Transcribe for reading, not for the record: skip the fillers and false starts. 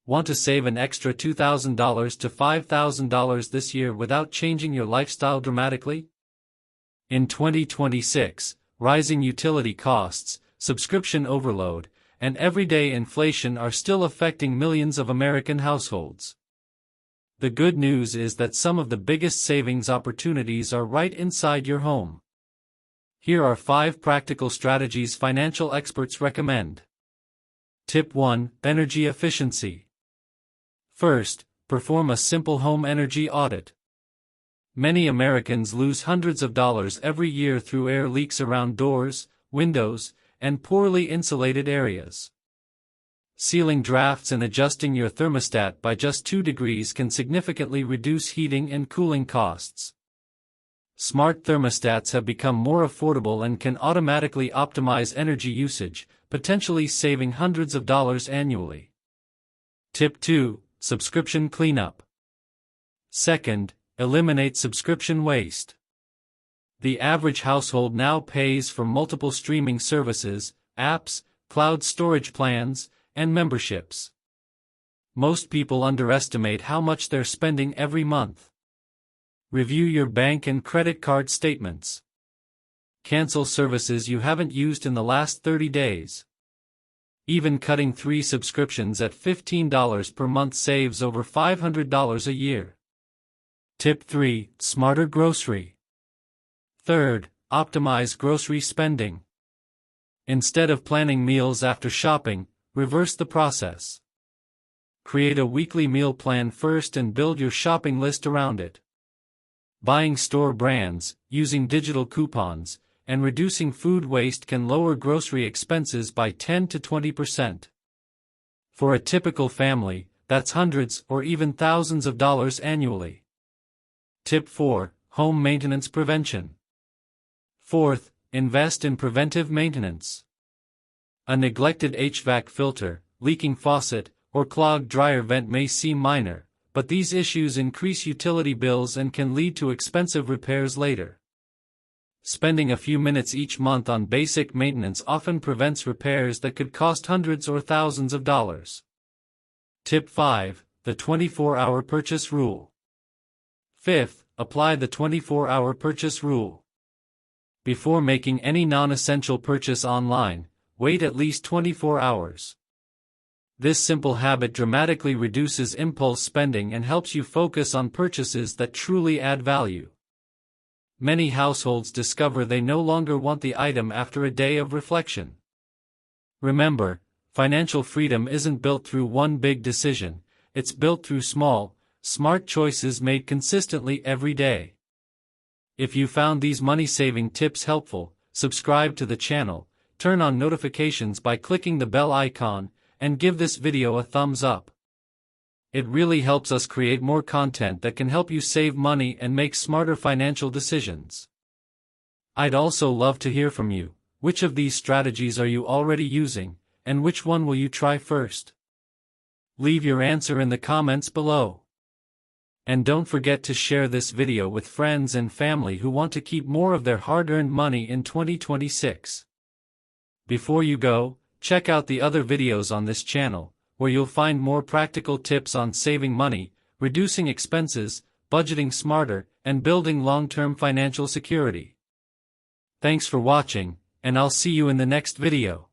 Want to save an extra $2,000 to $5,000 this year without changing your lifestyle dramatically? In 2026, rising utility costs, subscription overload, and everyday inflation are still affecting millions of American households. The good news is that some of the biggest savings opportunities are right inside your home. Here are 5 practical strategies financial experts recommend. Tip 1: Energy efficiency. First, perform a simple home energy audit. Many Americans lose hundreds of dollars every year through air leaks around doors, windows, and poorly insulated areas. Sealing drafts and adjusting your thermostat by just 2 degrees can significantly reduce heating and cooling costs. Smart thermostats have become more affordable and can automatically optimize energy usage, potentially saving hundreds of dollars annually. Tip 2: Subscription cleanup. Second, eliminate subscription waste. The average household now pays for multiple streaming services, apps, cloud storage plans, and memberships. Most people underestimate how much they're spending every month. Review your bank and credit card statements. Cancel services you haven't used in the last 30 days. Even cutting 3 subscriptions at $15 per month saves over $500 a year. Tip 3: Smarter grocery. Third, optimize grocery spending. Instead of planning meals after shopping, reverse the process. Create a weekly meal plan first and build your shopping list around it. Buying store brands, using digital coupons, and reducing food waste can lower grocery expenses by 10 to 20%. For a typical family, that's hundreds or even thousands of dollars annually. Tip 4: Home maintenance prevention. Fourth, invest in preventive maintenance. A neglected HVAC filter, leaking faucet, or clogged dryer vent may seem minor, but these issues increase utility bills and can lead to expensive repairs later. Spending a few minutes each month on basic maintenance often prevents repairs that could cost hundreds or thousands of dollars. Tip 5: The 24-hour purchase rule. Fifth, apply the 24-hour purchase rule. Before making any non-essential purchase online, wait at least 24 hours. This simple habit dramatically reduces impulse spending and helps you focus on purchases that truly add value. Many households discover they no longer want the item after a day of reflection. Remember, financial freedom isn't built through one big decision, it's built through small, smart choices made consistently every day. If you found these money-saving tips helpful, subscribe to the channel, turn on notifications by clicking the bell icon, and give this video a thumbs up. It really helps us create more content that can help you save money and make smarter financial decisions. I'd also love to hear from you. Which of these strategies are you already using, and which one will you try first? Leave your answer in the comments below. And don't forget to share this video with friends and family who want to keep more of their hard-earned money in 2026. Before you go, check out the other videos on this channel, where you'll find more practical tips on saving money, reducing expenses, budgeting smarter, and building long-term financial security. Thanks for watching, and I'll see you in the next video.